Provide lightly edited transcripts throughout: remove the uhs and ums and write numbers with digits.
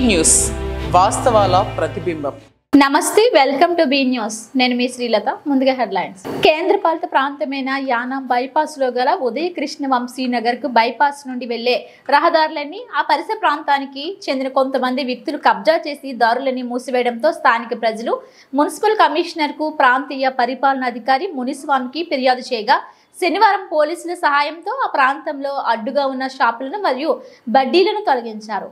News వాస్తవాల ప్రతిబింబం. నమస్తే, welcome to be news. నేను మీ శ్రీలత. ముందుగా హెడ్లైన్స్. కేంద్రపాలిత ప్రాంతమైన యానాం బైపాస్ లో గల ఉదయ కృష్ణ వంశీ నగర్ కు బైపాస్ నుండి వెళ్లే రహదారులన్నీ ఆ పరిసర ప్రాంతానికి చెందిన కొంతమంది వ్యక్తులు కబ్జా చేసి దారులన్నీ మూసివేయడంతో స్థానిక ప్రజలు మున్సిపల్ కమిషనర్ కు ప్రాంతీయ పరిపాలనాధికారి మునిస్వామికి ఫిర్యాదు చేయగా శనివారం పోలీసుల సహాయంతో ఆ ప్రాంతంలో అడ్డుగా ఉన్న షాపులను మరియు బడ్డీలను తొలగించారు.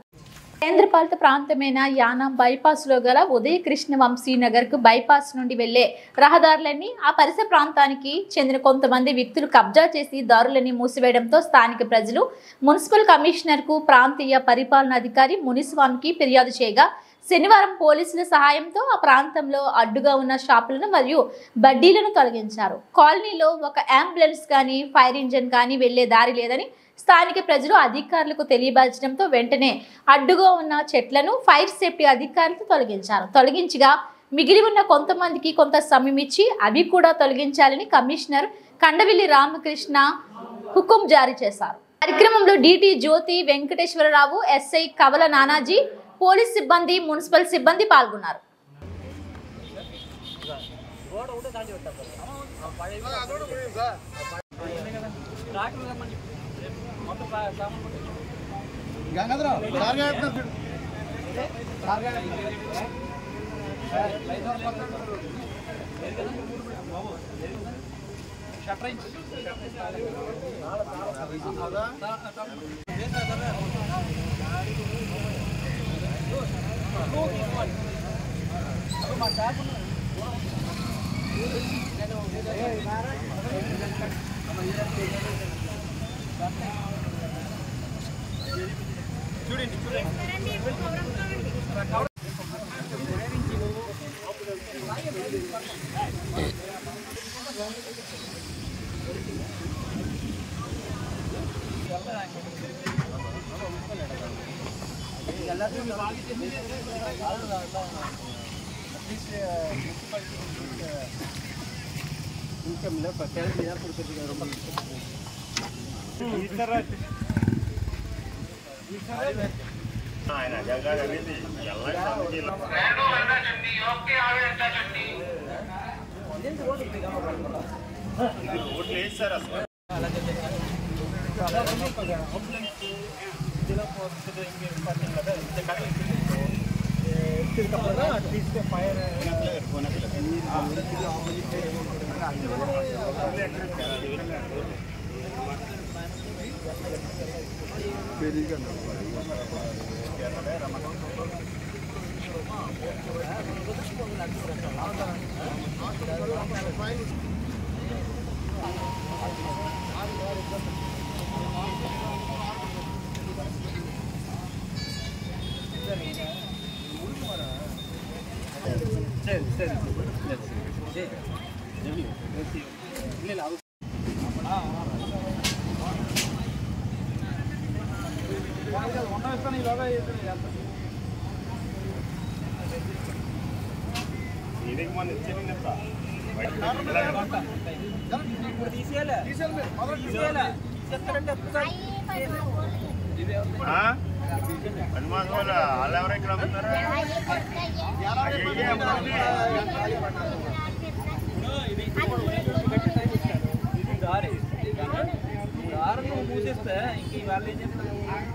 కేంద్రపాలిత ప్రాంతమైన యానాం బైపాస్ లో గల ఉదయ కృష్ణ వంశీ నగర్ కు బైపాస్ నుండి వెళ్లే రహదారులన్నీ ఆ పరిసర ప్రాంతానికి చెందిన కొంతమంది వ్యక్తులు కబ్జా చేసి దారులన్నీ మూసివేయడంతో స్థానిక ప్రజలు మున్సిపల్ కమిషనర్ కు ప్రాంతీయ పరిపాలనాధికారి మునిస్వామికి ఫిర్యాదు చేయగా శనివారం పోలీసుల సహాయంతో ఆ ప్రాంతంలో అడ్డుగా ఉన్న షాపులను మరియు బడ్డీలను తొలగించారు. కాలనీలో ఒక అంబులెన్స్ కానీ ఫైర్ ఇంజిన్ కానీ వెళ్లే దారి లేదని స్థానిక ప్రజలు అధికారులకు తెలియపరచడంతో వెంటనే అడ్డుగా ఉన్న చెట్లను ఫైర్ సేఫ్టీ అధికారులతో తొలగించగా మిగిలి ఉన్న కొంతమందికి కొంత సమయం ఇచ్చి అవి కూడా తొలగించాలని కమిషనర్ కండవిల్లి రామకృష్ణ హుకుం జారీ చేశారు. కార్యక్రమంలో డిటి జ్యోతి వెంకటేశ్వరరావు, ఎస్ఐ కవల నానాజీ, పోలీస్ సిబ్బంది, మున్సిపల్ సిబ్బంది పాల్గొన్నారు.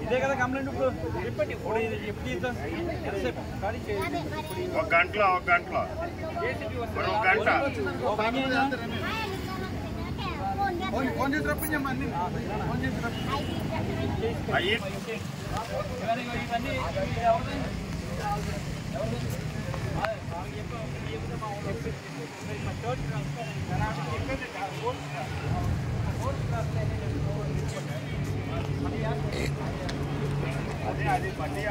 ఇదే కదా కంప్లైంట్. ఇప్పుడు ఒక గంటలో ఫోన్ చేసి రప్పించమ్మా. అది బండి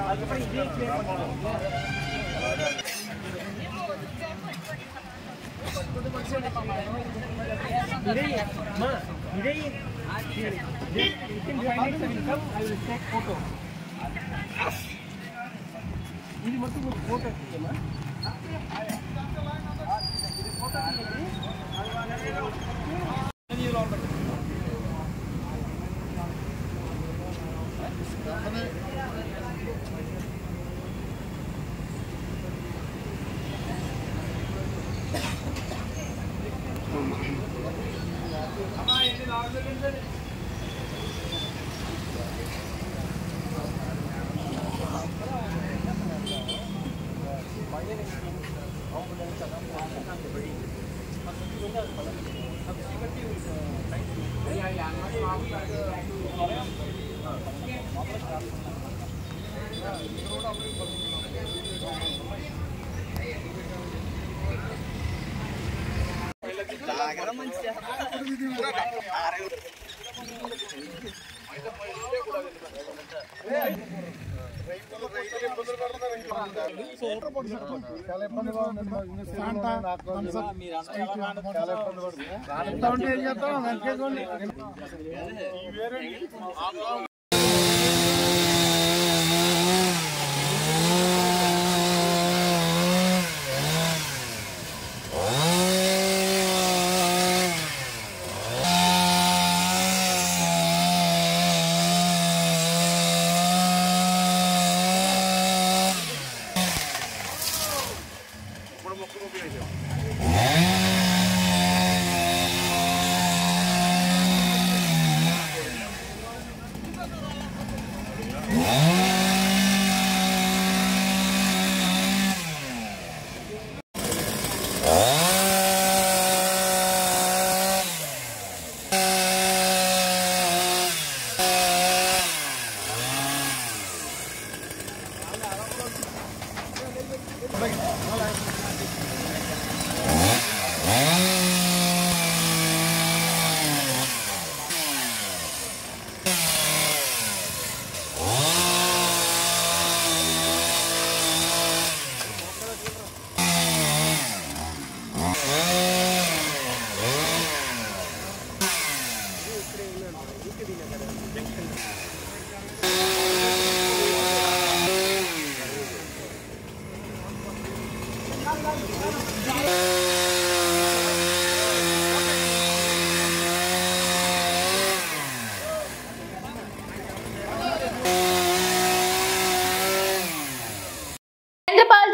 ఇది మొత్తం ఫోటో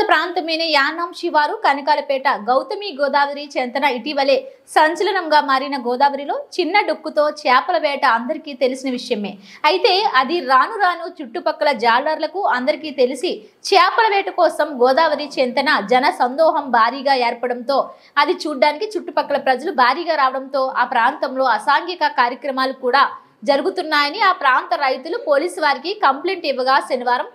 ప్రాంతమైన యానాం శివారు కనకాలపేట గౌతమి గోదావరి చెంతన ఇటీవలే సంచలనంగా మారిన గోదావరిలో చిన్న డొక్కుతో చేపల వేట అందరికీ తెలిసిన విషయమే. అయితే అది రాను రాను చుట్టుపక్కల జాలర్లకు అందరికీ తెలిసి చేపల వేట కోసం గోదావరి చెంతన జన సందోహం భారీగా ఏర్పడంతో అది చూడ్డానికి చుట్టుపక్కల ప్రజలు భారీగా రావడంతో ఆ ప్రాంతంలో అసాంఘిక కార్యక్రమాలు కూడా జరుగుతున్నాయని ఆ ప్రాంత రైతులు పోలీసు వారికి కంప్లైంట్ ఇవ్వగా శనివారం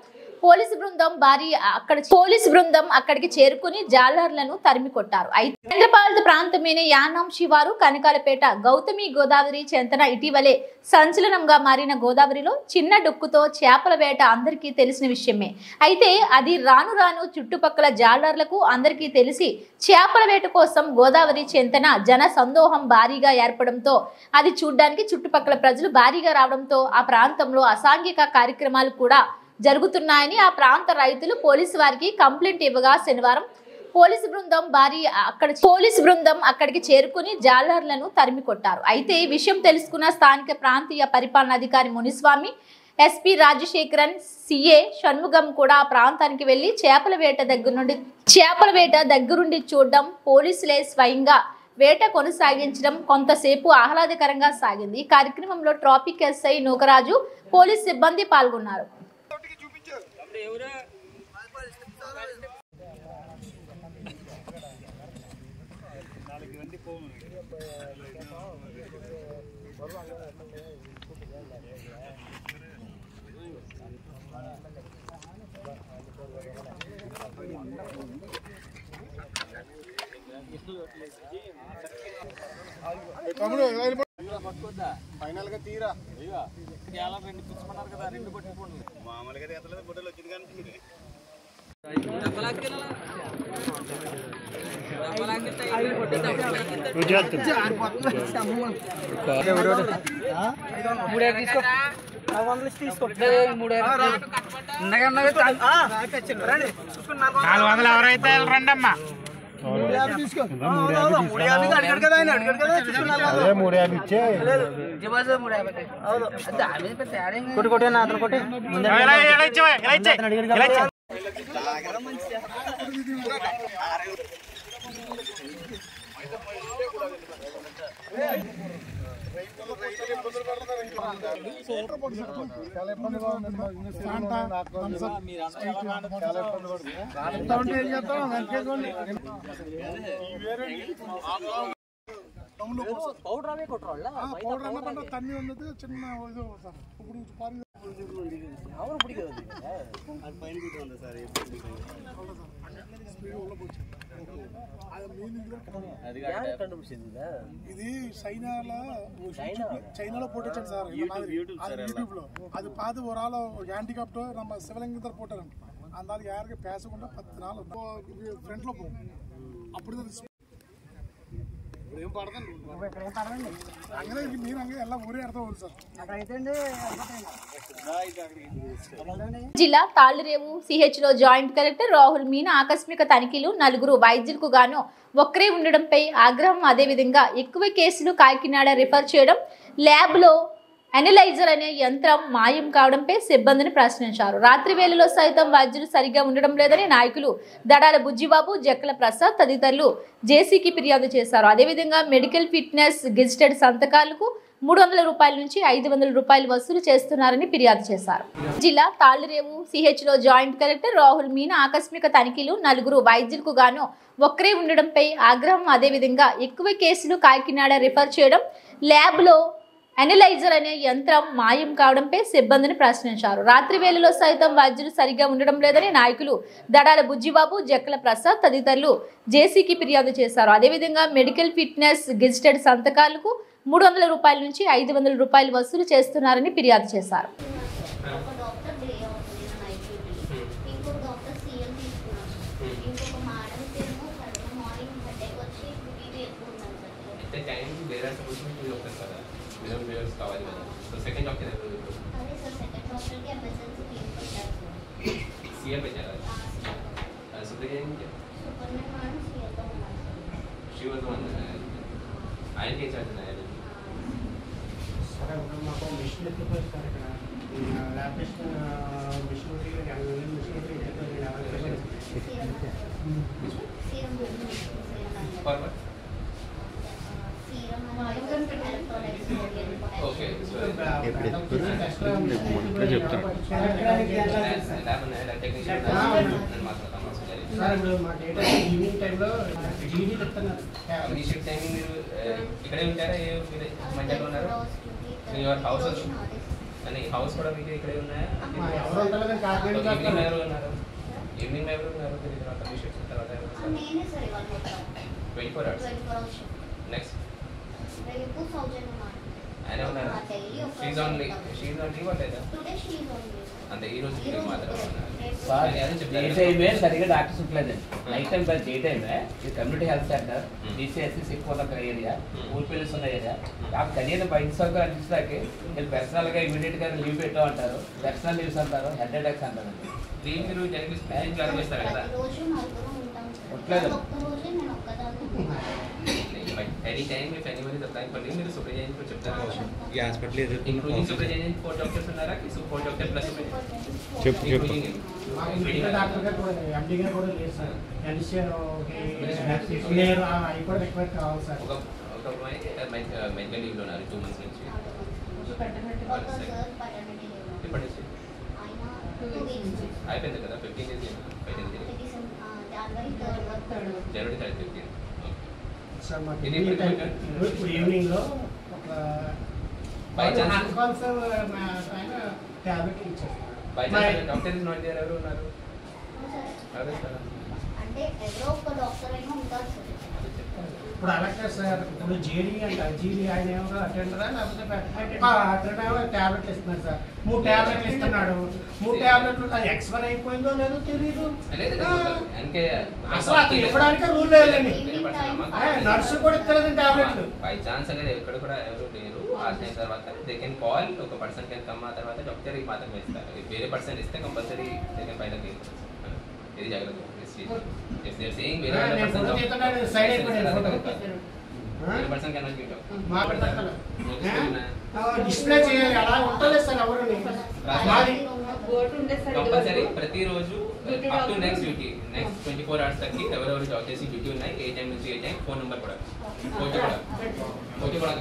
పోలీసు బృందం అక్కడికి చేరుకుని జాలర్లను తరిమి కొట్టారు. అయితే కేంద్రపాలిత ప్రాంతమైన యానాం శివారు కనకాలపేట గౌతమి గోదావరి చెంతన ఇటీవలే సంచలనంగా మారిన గోదావరిలో చిన్న డొక్కుతో చేపల వేట అందరికీ తెలిసిన విషయమే. అయితే అది రాను రాను చుట్టుపక్కల జాలర్లకు అందరికీ తెలిసి చేపల వేట కోసం గోదావరి చెంతన జన సందోహం భారీగా ఏర్పడంతో అది చూడ్డానికి చుట్టుపక్కల ప్రజలు భారీగా రావడంతో ఆ ప్రాంతంలో అసాంఘిక కార్యక్రమాలు కూడా జరుగుతున్నాయని ఆ ప్రాంత రైతులు పోలీసు వారికి కంప్లైంట్ ఇవ్వగా శనివారం పోలీసు బృందం అక్కడికి చేరుకుని జాలర్లను తరిమి కొట్టారు. అయితే ఈ విషయం తెలుసుకున్న స్థానిక ప్రాంతీయ పరిపాలనాధికారి మునిస్వామి, ఎస్పీ రాజశేఖరన్, సిఏ షణ్ముగం కూడా ఆ ప్రాంతానికి వెళ్లి చేపల వేట దగ్గరుండి చూడడం, పోలీసులే స్వయంగా వేట కొనసాగించడం కొంతసేపు ఆహ్లాదకరంగా సాగింది. ఈ కార్యక్రమంలో ట్రాఫిక్ ఎస్ఐ నూకరాజు, పోలీస్ సిబ్బంది పాల్గొన్నారు. ఫైనల్ గా తీరా రెండు పిచ్చుకున్నారు కదా, రెండు కొట్టుకోండి. మామూలుగా ఎత్తలేదు బుట్టలు వచ్చింది కానీ తీసుకో 400 ఎవరైతే రండమ్మా. తన్ని ఉన్నది చిన్న ఇది సార్ ఇది చైనాలో పోటొచ్చాడు సార్ యూట్యూబ్ లో అది పాది ఒరాలో హ్యాండికాప్ట్ நம்ம சிவலிங்கத்தில் போட்டாரு அந்த யாருக்கு பேசకుండా 10 நாள் ఫ్రంట్ లో పోం అప్పుడు ఏం పడదండి അങ്ങനെ మీరు അങ്ങനെ എല്ലാം ఊరే అర్థం అవుతుంది సార్ జిల్లా తాళ్లరేవు సిహెచ్లో జాయింట్ కలెక్టర్ రాహుల్ మీనా ఆకస్మిక తనిఖీలు 4 వైద్యులకు గాను ఒక్కరే ఉండడంపై ఆగ్రహం. అదేవిధంగా ఎక్కువ కేసులు కాకినాడ రిఫర్ చేయడం, ల్యాబ్లో అనలైజర్ అనే యంత్రం మాయం కావడంపై సిబ్బందిని ప్రశ్నించారు. రాత్రి వేళలో సైతం వైద్యులు సరిగ్గా ఉండడం లేదని నాయకులు దడాల బుజ్జిబాబు, జక్కల ప్రసాద్ తదితరులు జేసీకి ఫిర్యాదు చేశారు. అదేవిధంగా మెడికల్ ఫిట్నెస్ గెజిటెడ్ సంతకాలకు 300 రూపాయల నుంచి 500 రూపాయలు వసూలు చేస్తున్నారని ఫిర్యాదు చేశారు. జిల్లా తాళ్లరేవు సిహెచ్లో జాయింట్ కలెక్టర్ రాహుల్ మీనా ఆకస్మిక తనిఖీలు 4 వైద్యులకు గాను ఒక్కరే ఉండడంపై ఆగ్రహం. అదేవిధంగా ఎక్కువ కేసులు కాకినాడ రిఫర్ చేయడం, ల్యాబ్లో అనలైజర్ అనే యంత్రం మాయం కావడంపై సిబ్బందిని ప్రశ్నించారు. రాత్రి వేళలో సైతం వైద్యులు సరిగ్గా ఉండడం లేదని నాయకులు దడాల బుజ్జిబాబు, జక్కల ప్రసాద్ తదితరులు జేసీకి ఫిర్యాదు చేశారు. అదేవిధంగా మెడికల్ ఫిట్నెస్ గెజిటెడ్ సంతకాలకు 300 రూపాయల నుంచి 500 రూపాయలు వసూలు చేస్తున్నారని ఫిర్యాదు చేశారు. ఇక్కడే ఉంటారా? మంచిగా ఉన్నారు? హౌస్ అని హౌస్ కూడా మీకు ఇక్కడే ఉన్నాయా? ఈవినింగ్ ఎవరు ఉన్నారు? 24 hours. నెక్స్ట్ ఆయన ఉన్నారు. షీజ్ ఆన్ లీవ్ లేదా? అంతే ఈ రోజు మాత్రం సరిగా డాక్టర్స్ ఉంటలేదండి. Night time plus day time ఇది కమ్యూనిటీ హెల్త్ సెంటర్, డిసిఎస్సిస్ ఎక్కువ ఏరియా, ఊరి పిల్లలు ఉన్న ఏరియా. కనీసం బయట సౌకర్యం అందించడానికి వీళ్ళు పర్సనల్గా ఇమీడియట్గా లీవ్ పెట్టాం అంటారు, పర్సనల్ లీవ్స్ అంటారు, హెడ్ అటాక్స్ అంటారండి. లీవ్ మీరు జరిగిస్తారు కదా? ఉంటలేదు. Any time if anyone is applying for leave, మీరు superintendent को చెప్తారు. ఈ హాస్పిటల్ ఏదో ఇంక్లూడింగ్ superintendent 4 డాక్టర్స్ ఉన్నారా? కి 4 డాక్టర్ ప్లస్ చెప్పు డాక్టర్ గారు కూడా ఎండి గారు కూడా లేదు సార్. ఎన్సిఆర్ లేరు అవి కూడా రిక్వైర్ కావాలి సార్. ఒక మెడికల్ లీవ్ లో ఉన్నారు 2 months నుంచి. ఎప్పటి నుంచి? అయిపోయింది కదా 15 days జనవరి 15. ఇప్పుడు ఈవినింగ్ లో ఒక బై ఛాన్స్ టాబ్లెట్ ఇచ్చారు. By chance doctor is not there, ఎవరు ఉన్నారు? అంటే ఎవరో ఒక డాక్టర్ అయినా ఉంటారు సార్. ఇప్పుడు అలాగే సార్, ఇప్పుడు జేడీ అంటే జీడీ ఆయన ఏమో అటెండరా లేకపోతే టాబ్లెట్లు ఇస్తున్నారు సార్. 3 టాబ్లెట్లు ఇస్తున్నాడు. 3 టాబ్లెట్లు ఎక్స్పైర్ అయిపోయిందో లేదో తెలియదు. అసలు అతను ఇవ్వడానికి రూల్ లేదండి. నర్సు కూడా ఇస్తలేదు టాబ్లెట్లు. బై ఛాన్స్ అనేది ఎక్కడ కూడా ఎవరు లేరు. ఆ టైం తర్వాత దే కెన్ కాల్, ఒక పర్సన్ కెన్ కమ్. ఆ తర్వాత డాక్టర్ ఈ మాత్రం ఇస్తారు. వేరే పర్సన్ ఇస్తే compulsory they can file a case. ఇది జాగ్రత్త. If they are saying వేరే పర్సన్ సైడ్ అయిపోయింది person can not give display చేయాలి. అలా ఉంటలేదు సార్ ఎవరు కంపల్సరీ ప్రతిరోజు up to next duty, next 24 hours తగ్గి ఎవరెవరు జాబ్ చేసి డ్యూటీ ఉన్నాయి, ఏ టైం నుంచి ఏ టైం, ఫోన్ నెంబర్ కూడా ఫోటో కూడా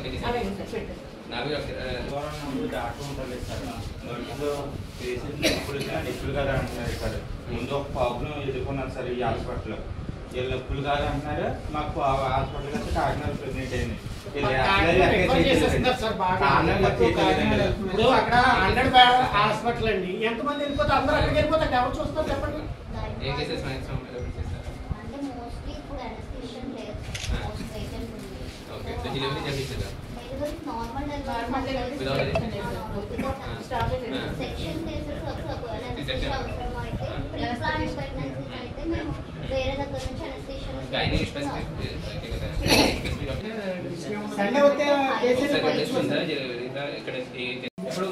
దాటుకుంటారు సార్ నడుపులో పేషెంట్లు నొప్పులు కదా అంటున్నారు సార్. ముందు ఒక ప్రాబ్లం ఎదుర్కొన్నారు సార్ ఈ హాస్పిటల్లో. వీళ్ళు నొప్పులు కాదు అంటున్నారు. మాకు హాస్పిటల్ వస్తే కాకినాడ ప్రెగ్నెంట్ అయింది. ఇప్పుడు అక్కడ 100 హాస్పిటల్ అండి, ఎంతమంది వెళ్ళిపోతే అందరూ అక్కడికి వెళ్ళిపోతారు, ఎవరు చూస్తారు చెప్పండి. ఏ కేసెస్ మ్యాక్సిమం అంటే మోస్ట్లీ ఇప్పుడు అనస్థీషియా లేదు, పేషెంట్ ఉంది. ఓకే సో డెలివరీ జరిగిందా delivery normal section cases anaesthesia అవసరం అయితే ప్రీ ప్లాన్ ప్రెగ్నెన్సీస్ అయితే మేము వేరే దగ్గర నుంచి అనస్థీషియా గైనీ స్పెసిఫిక్ సండే వస్తే కేసెస్ ఉందా ఇక్కడ ఎప్పుడు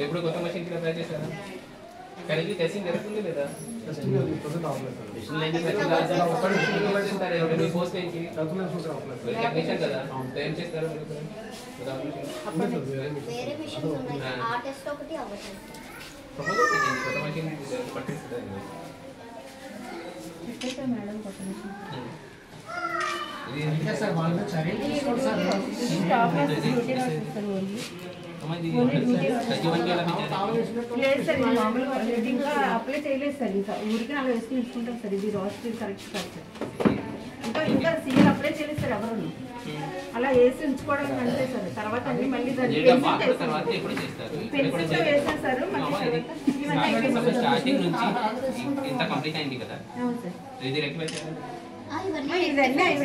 ఎప్పుడు కొత్త మషిన్ కి అప్లై చేశారా? కరెక్ట్లీ టెస్టింగ్ జరుగుతుంది లేదా? టెక్నీషియన్ కదా ఏం చేస్తారు వేరే మిషన్స్ ఉన్నాయి, ఆ టెస్ట్ ఒకటి అవ్వట్లేదు. కొత్త మషిన్ పట్టిస్తుంది సార్ వాళ్ళు చర్యలు తీసుకోండి సార్. లేదు సార్, ఇది మామూలుగా ఇంకా అప్లై చేయలేదు సార్. ఇంకా ఊరికి అలా వేసుకుని ఇచ్చుకుంటాం సార్. ఇది రాస్టర్ కరెక్ట్ కాదు సార్. ఇంకా సీఎల్ అప్లై చేయలేదు సార్ ఎవరు. అలా వేసి ఉంచుకోవడానికి అంతే సార్. తర్వాత అన్ని మళ్ళీ తర్వాత ఎప్పుడు చేస్తారు? పెన్సిల్తో వేసారు సార్. స్టార్టింగ్ నుంచి ఇంత కంప్లీట్ అయింది కదా, అవును సార్. ఇది రెక్టిఫై చేయాలి. ఇవన్నీ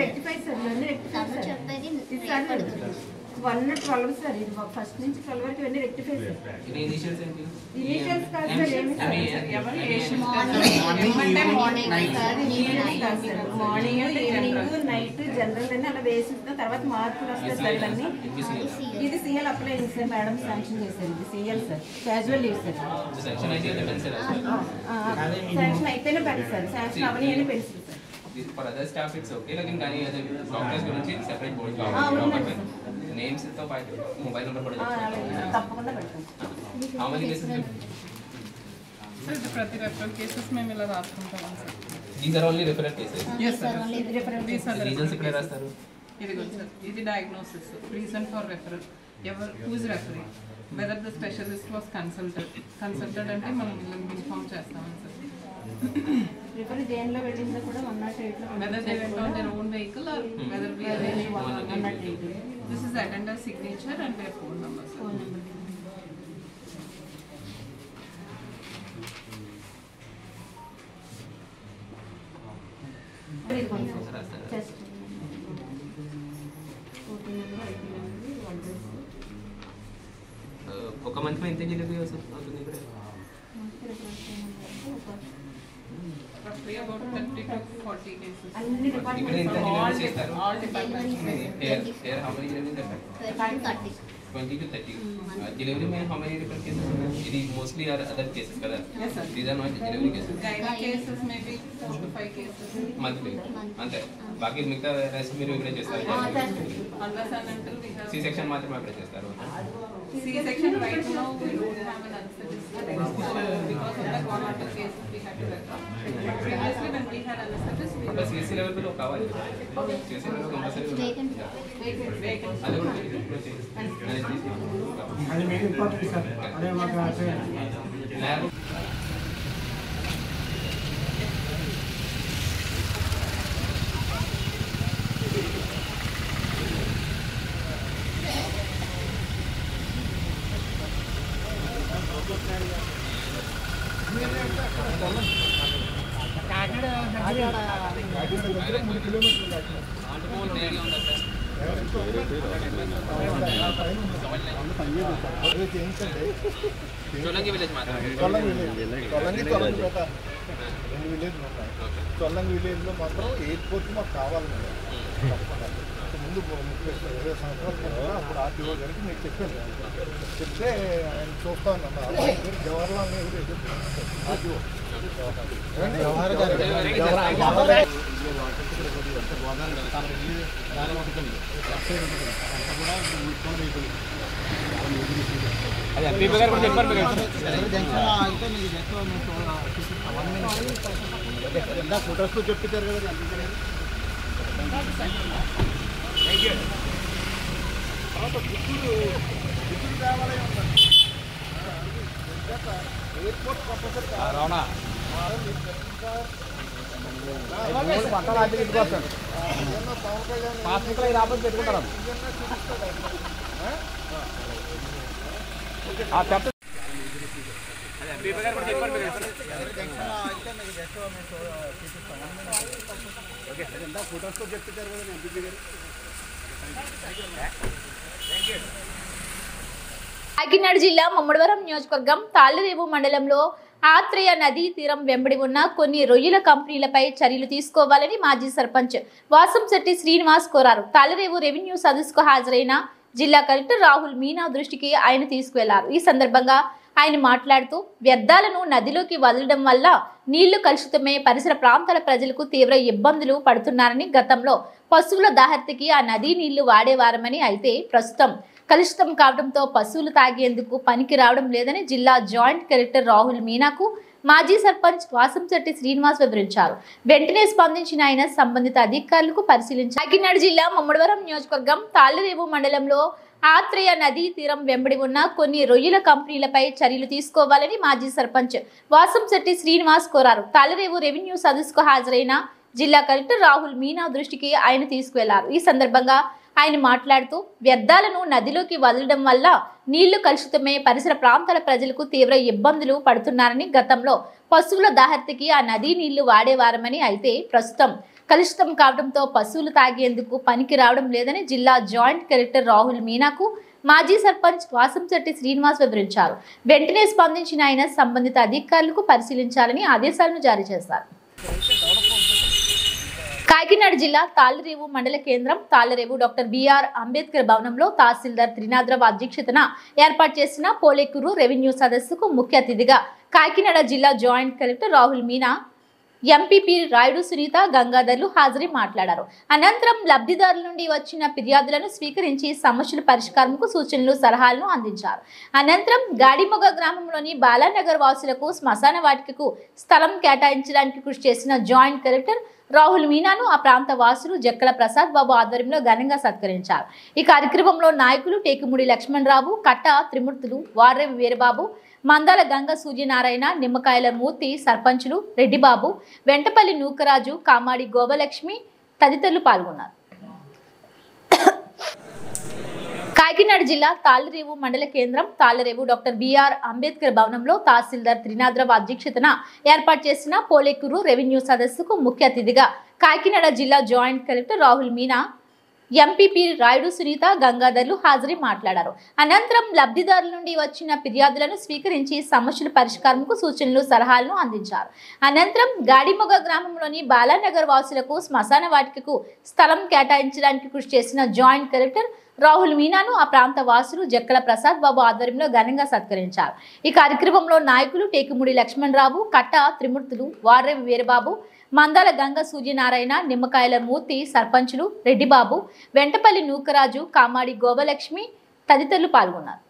రెక్టిఫై సార్. ఇవన్నీ రెక్టిఫై సార్. చెప్పేది ఇది సార్ 1-12 సార్. ఇది ఫస్ట్ నుంచి 12 వరకు ఇవన్నీ రెక్టిఫై సార్. ఇది ఇనిషియల్స్ ఏంటి? ఇనిషియల్స్ కాదు సార్. ఏమి sir morning, evening, night general అని అలా వేసిస్తాం. తర్వాత మార్పులు వస్తాయి సార్. ఇవన్నీ ఇది సీఎల్ అప్లై అయింది సార్. మేడం శాంక్షన్ చేశారు. ఇది CL sir. Casual leave sir. Section అయితే శాంక్షన్ అయితేనే పెడతారు సార్. శాంక్షన్ అవన్నీ అని pencil sir. For other staff it's okay, లేकिन కానీ అదే డాక్టర్స్ గురించి సెపరేట్ బోర్డ్ నేమ్స్ తో పాటు మొబైల్ నెంబర్ కూడా తప్పకుండా పెడతాం. How many cases? సార్ ప్రతి రెఫరల్ కేసెస్ మేము ఇలా రాసుకుంటాం sir. These are only referral cases. Yes sir, reasons ఇక్కడ రాస్తారు. ఇదిగో సార్, ఇది డయాగ్నోసిస్, రీజన్ ఫర్ రెఫరల్, ఎవరు who's referring, whether the specialist was consulted అంటే మనం ఇన్ఫార్మ్ చేస్తామని సార్. రిఫర్ దేనిలో వెళ్ళిందో కూడా 108లో Whether they went on their own vehicle or whether we arrange 108. This is attendant signature and their phone number, sir. Phone number. Chest ఒక month లో ఎంత డెలివరీ అవుతుంది ఇక్కడ? Roughly about 30 to 40 cases. అన్ని ఇక్కడ ఎంత డిపార్ట్మెంట్స్ డెలివరీ చేస్తారు? All departments. Here how many deliveries are there? 30. 20 to 30. Delivery में how many different cases हैं? It is mostly are other cases kada. Yes, sir. These are not delivery cases. Gynae cases maybe 4 to 5 cases. Monthly. అంతే. బాకీ మిగతా rest మీరు ఇక్కడ చేస్తారు. Unless and until we have C-section మాత్రమే అక్కడ చేస్తారు. C-section right now we don't have an anesthetist because of that one or two cases we had to refer. But previously when we had anesthetist we bus CC level లో కావాలి. CC level compulsory vacant. అది కూడా ఇప్పుడు చేయాలి. అది మీకు important sir. అదే మాకు ల్యాబ్ చోలంగి విలేజ్ మాత్రమే. చొల్లంగి విలేజ్లో మాత్రం ఎయిర్పోర్ట్ మాకు కావాలి మేడం. తప్పకుండా ముందు 20 సంవత్సరాల కింద అప్పుడు ఆర్టీఓ గారికి మీకు చెప్పాను. చెప్తే ఆయన చూస్తాను జవహర్లాల్ నెహ్రూ ఆర్టీఓ ఫోటోస్తో చెప్తారు కదా. తర్వాత గుంటూరు దేవాలయం ఉందండి. ఎయిర్పోర్ట్ కంపల్సరీ రావణ పంటలు ఆర్థిక ఇటుకొస్తాడు పాస్బుక్లో రాబోతు పెట్టుకుంటారు ఫోటోస్తో చెప్తారు కదా ఎంపీ గారు. కాకినాడ జిల్లా ముమ్మడివరం నియోజకవర్గం తాళ్లరేవు మండలంలో ఆత్రేయ నదీ తీరం వెంబడి ఉన్న కొన్ని రొయ్యల కంపెనీలపై చర్యలు తీసుకోవాలని మాజీ సర్పంచ్ వాసంశెట్టి శ్రీనివాస్ కోరారు. తాళ్లరేవు రెవెన్యూ సదస్సుకు హాజరైన జిల్లా కలెక్టర్ రాహుల్ మీనా దృష్టికి ఆయన తీసుకువెళ్లారు. ఈ సందర్భంగా ఆయన మాట్లాడుతూ వ్యర్థాలను నదిలోకి వదలడం వల్ల నీళ్లు కలుషితమై పరిసర ప్రాంతాల ప్రజలకు తీవ్ర ఇబ్బందులు పడుతున్నారని, గతంలో పశువుల దాహర్తికి ఆ నదీ నీళ్లు వాడేవారమని, అయితే ప్రస్తుతం కలుషితం కావడంతో పశువులు తాగేందుకు పనికి రావడం లేదని జిల్లా జాయింట్ కలెక్టర్ రాహుల్ మీనాకు మాజీ సర్పంచ్ వాసంశెట్టి శ్రీనివాస్ వివరించారు. వెంటనే స్పందించిన ఆయన సంబంధిత అధికారులకు పరిశీలించారు. కాకినాడ జిల్లా ముమ్మడివరం నియోజకవర్గం తాళ్లరేవు మండలంలో ఆత్రేయ నదీ తీరం వెంబడి ఉన్న కొన్ని రొయ్యల కంపెనీలపై చర్యలు తీసుకోవాలని మాజీ సర్పంచ్ వాసంశెట్టి శ్రీనివాస్ కోరారు. తాళ్లరేవు రెవెన్యూ సదస్సుకు హాజరైన జిల్లా కలెక్టర్ రాహుల్ మీనా దృష్టికి ఆయన తీసుకువెళ్లారు. ఈ సందర్భంగా ఆయన మాట్లాడుతూ వ్యర్థాలను నదిలోకి వదలడం వల్ల నీళ్లు కలుషితమై పరిసర ప్రాంతాల ప్రజలకు తీవ్ర ఇబ్బందులు పడుతున్నారని, గతంలో పశువుల దాహర్తికి ఆ నదీ నీళ్లు వాడేవారమని, అయితే ప్రస్తుతం కలుషితం కావడంతో పశువులు తాగేందుకు పనికి రావడం లేదని జిల్లా జాయింట్ కలెక్టర్ రాహుల్ మీనాకు మాజీ సర్పంచ్ వాసంశెట్టి శ్రీనివాస్ వివరించారు. వెంటనే స్పందించిన ఆయన సంబంధిత అధికారులకు పరిశీలించాలని ఆదేశాలను జారీ చేశారు. కాకినాడ జిల్లా తాళ్లరేవు మండల కేంద్రం తాళ్లరేవు డాక్టర్ బిఆర్ అంబేద్కర్ భవనంలో తహసీల్దార్ త్రినాథరావు అధ్యక్షతన ఏర్పాటు చేసిన పోలేకూరు రెవెన్యూ సదస్సుకు ముఖ్య అతిథిగా కాకినాడ జిల్లా joint collector Rahul Meena, MPP Rayudu Sunitha గంగాధర్లు హాజరై మాట్లాడారు. అనంతరం లబ్ధిదారుల నుండి వచ్చిన ఫిర్యాదులను స్వీకరించి సమస్యల పరిష్కారంకు సూచనలు సలహాలను అందించారు. అనంతరం గాడిమొగ గ్రామంలోని బాలానగర్ వాసులకు శ్మశాన వాటికకు స్థలం కేటాయించడానికి కృషి చేసిన జాయింట్ కలెక్టర్ రాహుల్ మీనాను ఆ ప్రాంత వాసులు జక్కల ప్రసాద్ బాబు ఆధ్వర్యంలో ఘనంగా సత్కరించారు. ఈ కార్యక్రమంలో నాయకులు టేకుముడి లక్ష్మణరావు, కట్ట త్రిమూర్తులు, వార్రెవి వీరబాబు, మందాల గంగ సూర్యనారాయణ, నిమ్మకాయల మూర్తి, సర్పంచులు రెడ్డిబాబు, వెంటపల్లి నూకరాజు, కామాడి గోపలక్ష్మి తదితరులు పాల్గొన్నారు. కాకినాడ జిల్లా తాళ్లరేవు మండల కేంద్రం తాళ్లరేవు డాక్టర్ బిఆర్ అంబేద్కర్ భవనంలో తహసీల్దార్ త్రినాథరావు అధ్యక్షతన ఏర్పాటు చేసిన పోలేకూరు రెవెన్యూ సదస్సుకు ముఖ్య అతిథిగా కాకినాడ జిల్లా joint collector Rahul Meena, MPP Rayudu Sunitha గంగాధర్లు హాజరై మాట్లాడారు. అనంతరం లబ్ధిదారుల నుండి వచ్చిన ఫిర్యాదులను స్వీకరించి సమస్యల పరిష్కారంకు సూచనలు సలహాలను అందించారు. అనంతరం గాడిమొగ గ్రామంలోని బాలానగర్ వాసులకు శ్మశాన వాటికకు స్థలం కేటాయించడానికి కృషి చేసిన జాయింట్ కలెక్టర్ రాహుల్ మీనాను ఆ ప్రాంత వాసులు జక్కల ప్రసాద్ బాబు ఆధ్వర్యంలో ఘనంగా సత్కరించారు. ఈ కార్యక్రమంలో నాయకులు టేకుముడి లక్ష్మణరావు, కట్ట త్రిమూర్తులు, వార్రెవి వీరబాబు, మందాల గంగ సూర్యనారాయణ, నిమ్మకాయల మూర్తి, సర్పంచులు రెడ్డిబాబు, వెంటపల్లి నూకరాజు, కామాడి గోపలక్ష్మి తదితరులు పాల్గొన్నారు.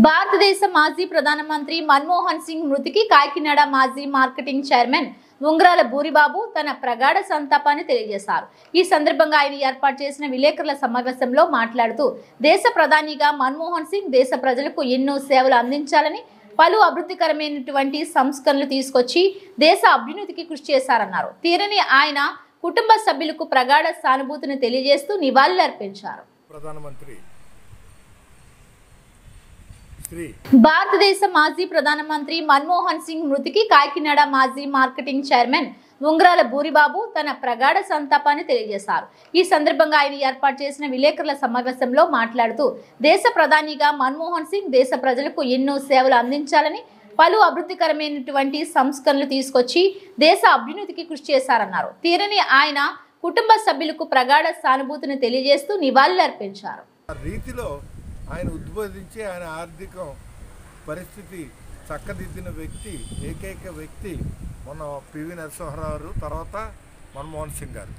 భారతదేశ మాజీ ప్రధానమంత్రి మన్మోహన్ సింగ్ మృతికి కాకినాడ మాజీ మార్కెటింగ్ చైర్మన్ ఉంగరాల బూరిబాబు తన ప్రగాఢ సంతాపాన్ని తెలియజేశారు. ఈ సందర్భంగా ఆయన ఏర్పాటు చేసిన విలేకరుల సమావేశంలో మాట్లాడుతూ దేశ ప్రధానిగా మన్మోహన్ సింగ్ దేశ ప్రజలకు ఎన్నో సేవలు అందించాలని, పలు అభివృద్ధికరమైనటువంటి సంస్కరణలు తీసుకొచ్చి దేశ అభ్యున్నతికి కృషి చేశారన్నారు. తీరని ఆయన కుటుంబ సభ్యులకు ప్రగాఢ సానుభూతిని తెలియజేస్తూ నివాళులర్పించారు. ప్రధానమంత్రి భారతదేశ మాజీ ప్రధానమంత్రి మన్మోహన్ సింగ్ మృతికి కాకినాడ మాజీ మార్కెటింగ్ చైర్మన్ ఉంగరాల బూరిబాబు తన ప్రగాఢ సంతాపాన్ని తెలియజేశారు. ఈ సందర్భంగా ఆయన ఏర్పాటు చేసిన విలేకరుల సమావేశంలో మాట్లాడుతూ దేశ ప్రధానిగా మన్మోహన్ సింగ్ దేశ ప్రజలకు ఎన్నో సేవలు అందించాలని, పలు అభివృద్ధికరమైనటువంటి సంస్కరణలు తీసుకొచ్చి దేశ అభ్యున్నతికి కృషి చేశారన్నారు. తీరని ఆయన కుటుంబ సభ్యులకు ప్రగాఢ సానుభూతిని తెలియజేస్తూ నివాళులర్పించారు. రీతిలో ఆయన ఉద్బోధించి ఆయన ఆర్థిక పరిస్థితి చక్కదిద్దిన వ్యక్తి, ఏకైక వ్యక్తి మన పివి నరసింహారావు, తర్వాత మన్మోహన్ సింగ్ గారు.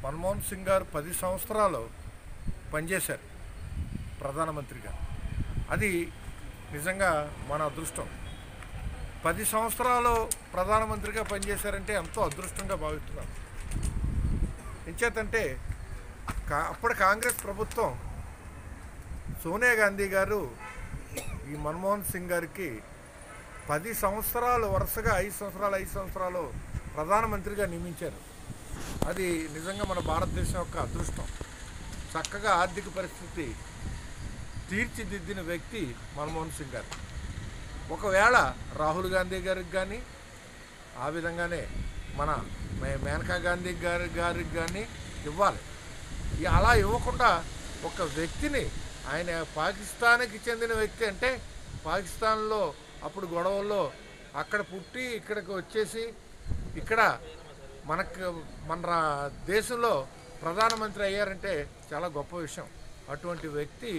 మన్మోహన్ సింగ్ గారు 10 సంవత్సరాలు పనిచేశారు ప్రధానమంత్రిగా. అది నిజంగా మన అదృష్టం. 10 సంవత్సరాలు ప్రధానమంత్రిగా పనిచేశారంటే ఎంతో అదృష్టంగా భావిస్తున్నాను. ఎంచేతంటే అప్పుడు కాంగ్రెస్ ప్రభుత్వం సోనియా గాంధీ గారు ఈ మన్మోహన్ సింగ్ గారికి 10 సంవత్సరాలు వరుసగా 5 సంవత్సరాలు ప్రధానమంత్రిగా నియమించారు. అది నిజంగా మన భారతదేశం యొక్క అదృష్టం. చక్కగా ఆర్థిక పరిస్థితి తీర్చిదిద్దిన వ్యక్తి మన్మోహన్ సింగ్ గారు. ఒకవేళ రాహుల్ గాంధీ గారికి కానీ, ఆ విధంగానే మన మేనకా గాంధీ గారికి కానీ ఇవ్వాలి. అలా ఇవ్వకుండా ఒక వ్యక్తిని, ఆయన పాకిస్తాన్కి చెందిన వ్యక్తి, అంటే పాకిస్తాన్లో అప్పుడు గొడవల్లో అక్కడ పుట్టి ఇక్కడికి వచ్చేసి ఇక్కడ మన దేశంలో ప్రధానమంత్రి అయ్యారంటే చాలా గొప్ప విషయం. అటువంటి వ్యక్తి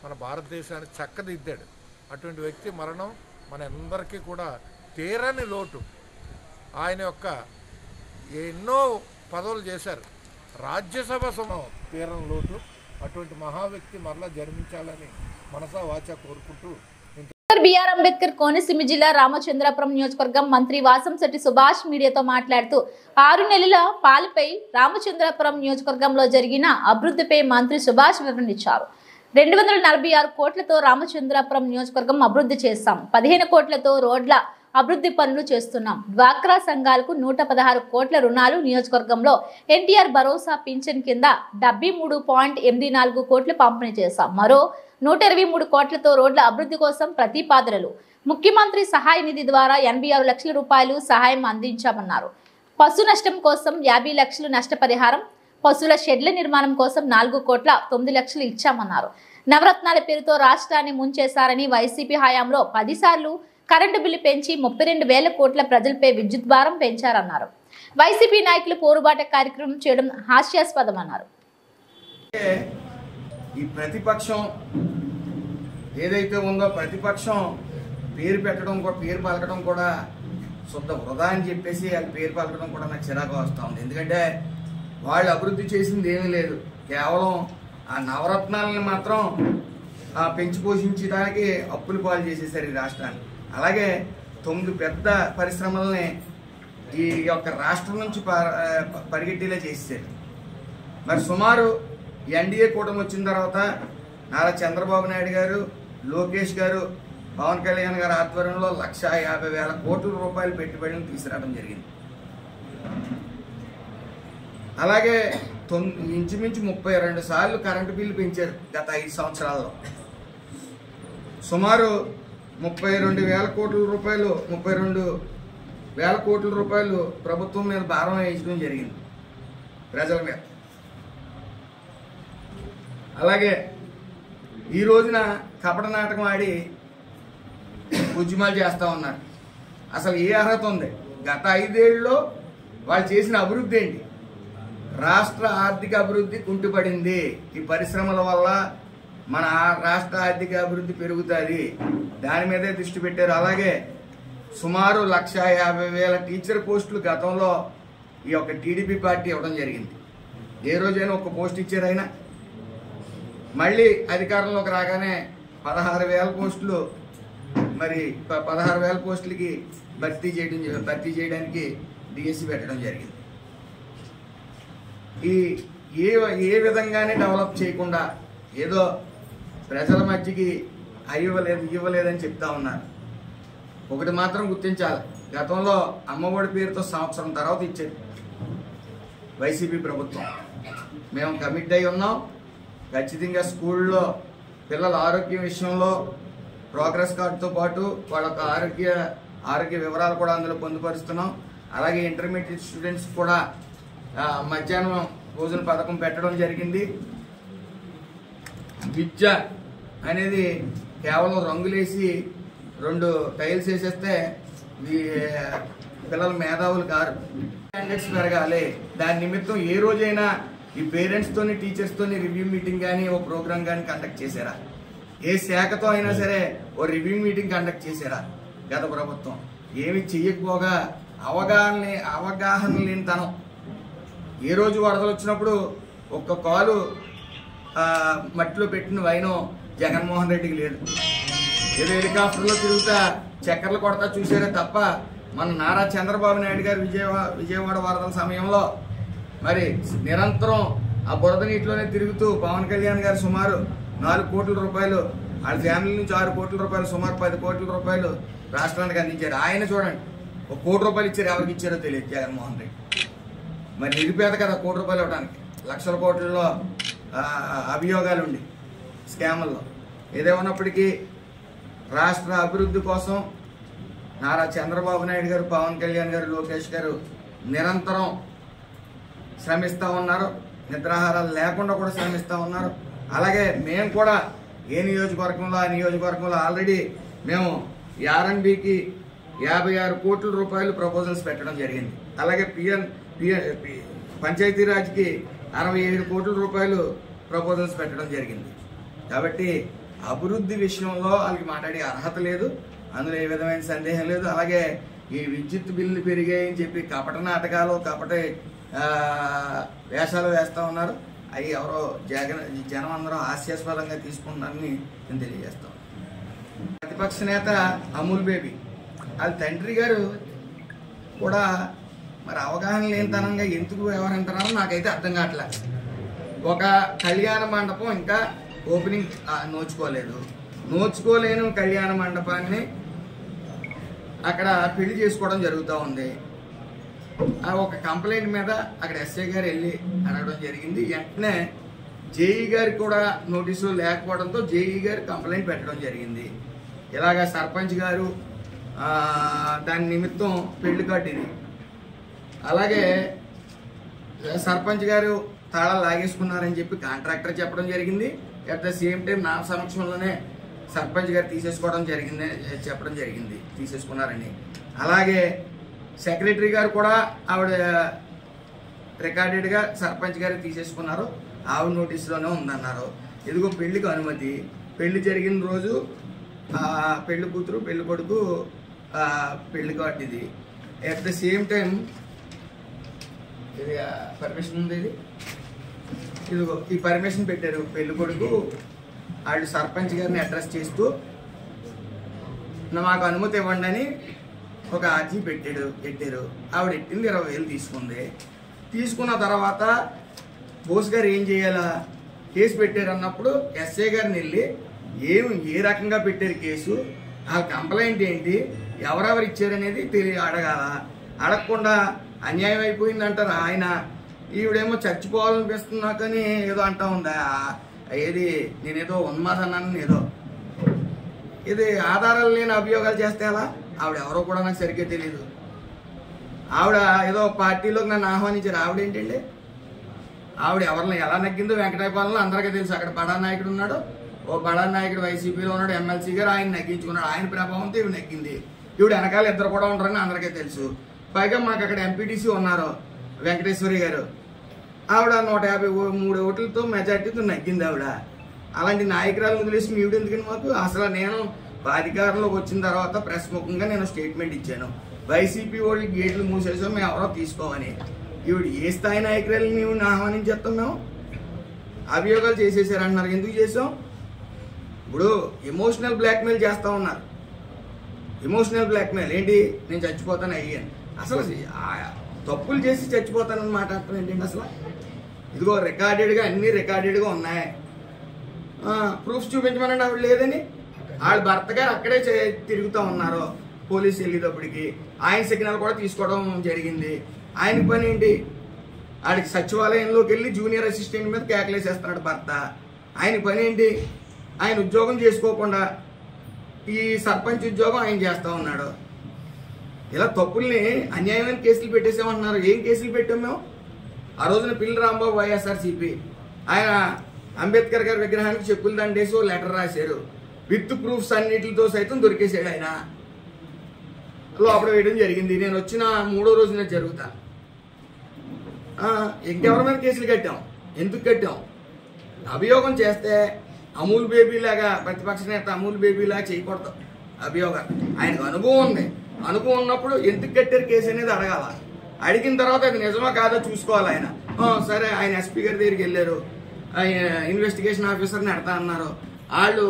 మన భారతదేశాన్ని చక్కదిద్దాడు. అటువంటి వ్యక్తి మరణం మన అందరికీ కూడా తీరని లోటు. ఆయన యొక్క ఎన్నో పదవులు చేశారు, రాజ్యసభ తీరని లోటు. అటువంటి మహా వ్యక్తి మరలా జన్మించాలని మనసా వాచా కోరుకుంటూ బిఆర్ అంబేద్కర్ కోనసీమ జిల్లా రామచంద్రాపురం నియోజకవర్గం మంత్రి వాసంశెట్టి సుభాష్ మీడియాతో మాట్లాడుతూ 6 నెలల పాలనపై రామచంద్రాపురం నియోజకవర్గంలో జరిగిన అభివృద్ధిపై మంత్రి సుభాష్ వివరించారు. 246 కోట్లతో రామచంద్రాపురం నియోజకవర్గం అభివృద్ధి చేస్తాం. 15 కోట్లతో రోడ్ల అభివృద్ధి పనులు చేస్తున్నాం. డ్వాక్రా సంఘాలకు 116 కోట్ల రుణాలు నియోజకవర్గంలో ఎన్టీఆర్ భరోసా పింఛన్ కింద 73.84 కోట్లు పంపిణీ చేశాం. మరో 123 కోట్లతో రోడ్ల అభివృద్ధి కోసం ప్రతిపాదనలు. ముఖ్యమంత్రి సహాయ నిధి ద్వారా 86 లక్షల రూపాయలు సహాయం అందించామన్నారు. పశు నష్టం కోసం 50 లక్షలు నష్టపరిహారం, పశువుల షెడ్ల నిర్మాణం కోసం 4.9 కోట్లు ఇచ్చామన్నారు. నవరత్నాల పేరుతో రాష్ట్రాన్ని ముంచేశారని, వైసీపీ హయాంలో 10 సార్లు కరెంటు బిల్లు పెంచి 32,000 కోట్ల ప్రజలపై విద్యుత్ భారం పెంచారన్నారు. వైసీపీ నాయకులు పోరుబాట కార్యక్రమం చేయడం హాస్యాస్పదమన్నారు. ఈ ప్రతిపక్షం ఏదైతే ఉందో, ప్రతిపక్షం పేరు పెట్టడం కూడా, పేరు పలకడం కూడా శుద్ధ వృధా అని చెప్పేసి వాళ్ళ పేరు పలకడం కూడా నాకు చిరాకు వస్తూ ఉంది. ఎందుకంటే వాళ్ళు అభివృద్ధి చేసింది ఏమీ లేదు, కేవలం ఆ నవరత్నాలని మాత్రం పెంచి పోషించడానికి అప్పులు పాలు చేసేసారు ఈ రాష్ట్రాన్ని. అలాగే 9 పెద్ద పరిశ్రమలని ఈ యొక్క రాష్ట్రం నుంచి పరిగెట్టేలా చేసేసారు. మరి సుమారు ఎన్డీఏ కూటమి వచ్చిన తర్వాత నారా చంద్రబాబు నాయుడు గారు, లోకేష్ గారు, పవన్ కళ్యాణ్ గారి ఆధ్వర్యంలో 1,50,000 కోట్ల రూపాయలు పెట్టుబడులను తీసుకురావడం జరిగింది. అలాగే ఇంచుమించు 32 సార్లు కరెంటు బిల్లు పెంచారు గత 5 సంవత్సరాల్లో. సుమారు 32,000 కోట్ల రూపాయలు, 32,000 కోట్ల రూపాయలు ప్రభుత్వం మీద భారం వేయించడం జరిగింది, ప్రజల మీద. అలాగే ఈ రోజున కపట నాటకం ఆడి ఉద్యమాలు చేస్తూ ఉన్నారు. అసలు ఏ అర్హత ఉంది? గత 5 ఏళ్ళలో వాళ్ళు చేసిన అభివృద్ధి ఏంటి? రాష్ట్ర ఆర్థిక అభివృద్ధి కుంటుపడింది. ఈ పరిశ్రమల వల్ల మన రాష్ట్ర ఆర్థిక అభివృద్ధి పెరుగుతుంది, దాని మీదే దృష్టి పెట్టారు. అలాగే సుమారు 1,50,000 టీచర్ పోస్టులు గతంలో ఈ యొక్క టీడీపీ పార్టీ ఇవ్వడం జరిగింది. ఏ రోజైనా ఒక పోస్ట్ ఇచ్చారు అయినా? మళ్ళీ అధికారంలోకి రాగానే 16,000 పోస్టులు, మరి 16,000 పోస్టులకి భర్తీ చేయడానికి డిఎస్సి పెట్టడం జరిగింది. ఏ విధంగానే డెవలప్ చేయకుండా ఏదో ప్రజల మధ్యకి ఇవ్వలేదని చెప్తా ఉన్నారు. ఒకటి మాత్రం గుర్తించాలి, గతంలో అమ్మఒడి పేరుతో సంవత్సరం తర్వాత ఇచ్చారు వైసీపీ ప్రభుత్వం. మేము కమిట్ అయి ఉన్నాం. ఖచ్చితంగా స్కూల్లో పిల్లల ఆరోగ్యం విషయంలో ప్రోగ్రెస్ కార్డుతో పాటు వాళ్ళ ఆరోగ్య వివరాలు కూడా అందులో పొందుపరుస్తున్నాం. అలాగే ఇంటర్మీడియట్ స్టూడెంట్స్ కూడా మధ్యాహ్నం భోజన పథకం పెట్టడం జరిగింది. విద్య అనేది కేవలం రంగులేసి 2 టైల్స్ వేసేస్తే పిల్లల మేధావులు కారు. స్టాండర్డ్స్ పెరగాలి. దాని నిమిత్తం ఏ రోజైనా ఈ పేరెంట్స్తోని టీచర్స్తోని రివ్యూ మీటింగ్ కానీ ఓ ప్రోగ్రామ్ కానీ కండక్ట్ చేశారా? ఏ శాఖతో అయినా సరే ఓ రివ్యూ మీటింగ్ కండక్ట్ చేశారా గత ప్రభుత్వం? ఏమి చెయ్యకపోగా అవగాహన లేనితనం. ఏ రోజు వరదలు వచ్చినప్పుడు ఒక్క కాలు మట్టిలో పెట్టిన వైనం జగన్మోహన్ రెడ్డికి లేదు. ఏదో హెలికాప్టర్లో తిరుగుతా చక్కర్లు కొడతా చూసారే తప్ప మన నారా చంద్రబాబు నాయుడు గారు విజయవాడ వరదల సమయంలో మరి నిరంతరం ఆ బురద నీటిలోనే తిరుగుతూ పవన్ కళ్యాణ్ గారు సుమారు 4 కోట్ల రూపాయలు వాళ్ళ ఫ్యామిలీ నుంచి 6 కోట్ల రూపాయలు సుమారు 10 కోట్ల రూపాయలు రాష్ట్రానికి అందించారు. ఆయన చూడండి 1 కోటి రూపాయలు ఇచ్చారు. ఎవరికి ఇచ్చారో తెలియదు జగన్మోహన్ రెడ్డి. మరి నిరుపేద కదా 1 కోటి రూపాయలు ఇవ్వడానికి. లక్షల కోట్లలో అభియోగాలు ఉండి స్కాముల్లో. ఏదేమన్నప్పటికీ రాష్ట్ర అభివృద్ధి కోసం నారా చంద్రబాబు నాయుడు గారు, పవన్ కళ్యాణ్ గారు, లోకేష్ గారు నిరంతరం శ్రమిస్తూ ఉన్నారు. నిద్రాహారాలు లేకుండా కూడా శ్రమిస్తూ ఉన్నారు. అలాగే మేము కూడా ఏ నియోజకవర్గంలో ఆ నియోజకవర్గంలో ఆల్రెడీ మేము ఆర్ఎన్బికి 56 కోట్ల రూపాయలు ప్రపోజల్స్ పెట్టడం జరిగింది. అలాగే పంచాయతీరాజ్కి 67 కోట్ల రూపాయలు ప్రపోజల్స్ పెట్టడం జరిగింది. కాబట్టి అభివృద్ధి విషయంలో వాళ్ళకి మాట్లాడే అర్హత లేదు. అందులో ఏ విధమైన సందేహం లేదు. అలాగే ఈ విద్యుత్ బిల్లు పెరిగాయని చెప్పి కపట నాటకాలు, కపట వేషాలు వేస్తూ ఉన్నారు. అవి ఎవరో జనం అందరూ హాస్యాస్పదంగా తీసుకుంటున్నారని నేను తెలియజేస్తాను. ప్రతిపక్ష నేత అమూల్ బేబీ వాళ్ళ తండ్రి గారు కూడా మరి అవగాహన లేనితనంగా ఎందుకు వ్యవహరించారో నాకైతే అర్థం కావట్లేదు. ఒక కళ్యాణ మండపం ఇంకా ఓపెనింగ్ నోచుకోలేని కళ్యాణ మండపాన్ని అక్కడ పెళ్లి చేసుకోవడం జరుగుతూ ఉంది. ఒక కంప్లైంట్ మీద అక్కడ ఎస్ఐ గారు వెళ్ళి అడగడం జరిగింది. వెంటనే జేఈ గారికి కూడా నోటీసులు లేకపోవడంతో జేఈ గారు కంప్లైంట్ పెట్టడం జరిగింది. ఇలాగ సర్పంచ్ గారు దాని నిమిత్తం పెళ్లి కార్డు ఇది. అలాగే సర్పంచ్ గారు తాళాలు లాగేసుకున్నారని చెప్పి కాంట్రాక్టర్ చెప్పడం జరిగింది. అట్ ద సేమ్ టైం నా సమక్షంలోనే సర్పంచ్ గారు చెప్పడం జరిగింది తీసేసుకున్నారని. అలాగే సెక్రటరీ గారు కూడా ఆవిడ రికార్డెడ్గా సర్పంచ్ గారు తీసేసుకున్నారు, ఆవిడ నోటీసులోనే ఉందన్నారు. ఇదిగో పెళ్లికి అనుమతి, పెళ్లి జరిగిన రోజు పెళ్లి కూతురు పెళ్లి కొడుకు పెళ్లి కార్డు ఇది. అట్ ద సేమ్ టైం ఇది పర్మిషన్ ఉంది. ఇదిగో ఈ పర్మిషన్ పెట్టారు. పెళ్లి కొడుకు వాళ్ళు సర్పంచ్ గారిని అడ్రస్ చేస్తూ మాకు అనుమతి ఇవ్వండి అని ఒక అర్జీ పెట్టారు. ఆవిడ ఎట్టింది 20,000 తీసుకుంది. తీసుకున్న తర్వాత బోస్ గారు ఏం చేయాలా, కేసు పెట్టారు అన్నప్పుడు ఎస్ఐ గారిని వెళ్ళి ఏ రకంగా పెట్టారు కేసు, ఆ కంప్లైంట్ ఏంటి, ఎవరెవరు ఇచ్చారనేది అడగాల. అడగకుండా అన్యాయం అయిపోయింది అంటారు ఆయన. ఈవిడేమో చచ్చిపోవాలనిపిస్తున్నా కానీ ఏదో అంటా ఉందా, ఏది నేనేదో ఉన్మాదన్నాను ఏదో. ఇది ఆధారాలు లేని అభియోగాలు చేస్తే అలా. ఆవిడ ఎవరో కూడా నాకు సరిగ్గా తెలియదు. ఆవిడ ఏదో పార్టీలోకి నన్ను ఆహ్వానించారు. ఆవిడేంటండి, ఆవిడ ఎవరిని ఎలా నగ్గిందో వెంకటాయపాలెంలో అందరికీ తెలుసు. అక్కడ బడా నాయకుడు ఉన్నాడు, ఓ బడా నాయకుడు వైసీపీలో ఉన్నాడు, ఎమ్మెల్సీ గారు, ఆయన నగ్గించుకున్నాడు. ఆయన ప్రభావంతో ఇవి నగ్గింది. ఈవిడ వెనకాల 2 కూడా ఉంటారని అందరికీ తెలుసు. పైగా మాకు అక్కడ ఎంపీటీసీ ఉన్నారు వెంకటేశ్వరి గారు. ఆవిడ 153 ఓట్లతో మెజార్టీతో నగ్గింది ఆవిడ. అలాంటి నాయకురాలు వదిలేసి ఈవిడ ఎందుకని మాకు. అసలు నేను అధికారంలోకి వచ్చిన తర్వాత ప్రెస్ ముఖంగా నేను స్టేట్మెంట్ ఇచ్చాను, వైసీపీ వాళ్ళు గేట్లు మూసేసాం, మేము ఎవరో తీసుకోమని. ఈవిడ ఏ స్థాయి నాయకురాలు మేము ఆహ్వానించేస్తాం, మేము అభియోగాలు చేసేసారంటున్నారు. ఎందుకు చేసాం? ఇప్పుడు ఎమోషనల్ బ్లాక్మెయిల్ చేస్తూ ఉన్నారు. ఎమోషనల్ బ్లాక్మెయిల్ ఏంటి, నేను చచ్చిపోతాను అయ్యాను. అసలు తప్పులు చేసి చచ్చిపోతానని మాట్లాడటం ఏంటండి అసలు. ఇదిగో రికార్డెడ్గా అన్నీ రికార్డెడ్గా ఉన్నాయి. ప్రూఫ్స్ చూపించమనండి. ఆవిడ లేదని వాళ్ళ భర్త గారు అక్కడే తిరుగుతూ ఉన్నారు పోలీసు వెళ్ళేటప్పటికి. ఆయన సిగ్నల్ కూడా తీసుకోవడం జరిగింది. ఆయన పని ఏంటి, ఆడికి సచివాలయంలోకి వెళ్ళి జూనియర్ అసిస్టెంట్ మీద కేకలేసేస్తున్నాడు భర్త. ఆయన పని ఏంటి, ఆయన ఉద్యోగం చేసుకోకుండా ఈ సర్పంచ్ ఉద్యోగం ఆయన చేస్తూ ఉన్నాడు. ఇలా తప్పుల్ని అన్యాయమైన కేసులు పెట్టేసామంటున్నారు. ఏం కేసులు పెట్టాం మేము? ఆ రోజున పిల్లి రాంబాబు వైఎస్ఆర్సీపీ ఆయన అంబేద్కర్ గారి విగ్రహానికి చెప్పులు దండేసి ఓ లెటర్ రాశారు. విత్ ప్రూఫ్స్ అన్నిటితో సైతం దొరికేసాడు ఆయన. లోపల వేయడం జరిగింది. నేను వచ్చిన 3వ రోజున జరుగుతా. ఇంకెవరి మీద కేసులు కట్టాం? ఎందుకు కట్టాం? అభియోగం చేస్తే అమూల్ బేబీ లాగా ప్రతిపక్ష నేత అమూల్ బేబీ లాగా చేయకూడదు. అభియోగం ఆయనకు అనుభవం ఉంది. అనుభవం ఉన్నప్పుడు ఎందుకు కట్టారు కేసు అనేది అడగాల. అడిగిన తర్వాత అది నిజమా కాదో చూసుకోవాలి ఆయన. సరే ఆయన ఎస్పీ గారి దగ్గరికి వెళ్ళారు, ఇన్వెస్టిగేషన్ ఆఫీసర్ని ఎడతా అన్నారు. వాళ్ళు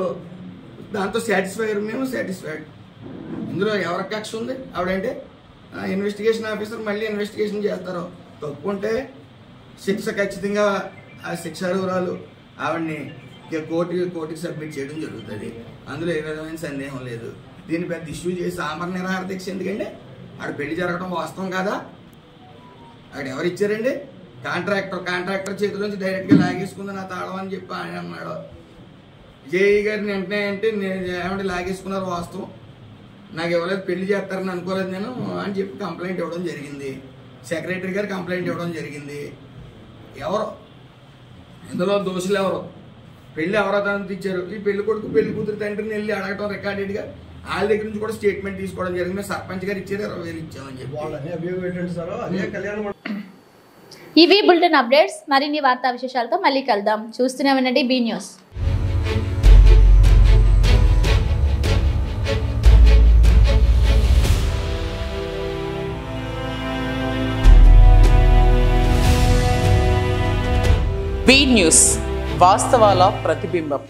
దాంతో సాటిస్ఫై అయ్యారు, మేము సాటిస్ఫైడ్. ఇందులో ఎవరికి కక్ష ఉంది? ఆవిడంటే ఇన్వెస్టిగేషన్ ఆఫీసర్ మళ్ళీ ఇన్వెస్టిగేషన్ చేస్తారు. తప్పుంటే శిక్ష ఖచ్చితంగా ఆ శిక్షార్హురాలు ఆవిడ్ని కోర్టుకి సబ్మిట్ చేయడం జరుగుతుంది. అందులో ఏ విధమైన సందేహం లేదు. దీన్ని పెద్ద ఇష్యూ చేసి ఆమర నిరాహార దీక్ష ఎందుకండి? ఆడ పెళ్లి జరగడం వాస్తవం కాదా? అక్కడ ఎవరు ఇచ్చారండి? కాంట్రాక్టర్ చేతిలోంచి డైరెక్ట్గా లాగేసుకుంది నా తాళం అని చెప్పి ఆయన అన్నాడు. జేఈ గారిని వెంటనే అంటే నేను ఏమంటే లాగేసుకున్నారు వాస్తవం, నాకు ఇవ్వలేదు, పెళ్లి చేస్తారని అనుకోలేదు నేను అని చెప్పి కంప్లైంట్ ఇవ్వడం జరిగింది. సెక్రటరీ గారు కంప్లైంట్ ఇవ్వడం జరిగింది. ఎవరు ఇందులో దోషులు? ఎవరు? పెళ్లి ఎవరో తనతో ఇచ్చారు. ఈ పెళ్లి కొడుకు పెళ్లి కూతురు తండ్రిని వెళ్ళి అడగటం రికార్డెడ్గా వాళ్ళ దగ్గర నుంచి కూడా స్టేట్మెంట్ తీసుకోవడం జరిగింది. సర్పంచ్ గారు ఇచ్చారు, 20,000 ఇచ్చామని చెప్పి. ఇవి బులెటిన్ అప్డేట్స్. మరిన్ని వార్తా విశేషాలతో మళ్ళీ కలుద్దాం. చూస్తూనే ఉండండి బీ న్యూస్. బీ న్యూస్, వాస్తవాల ప్రతిబింబం.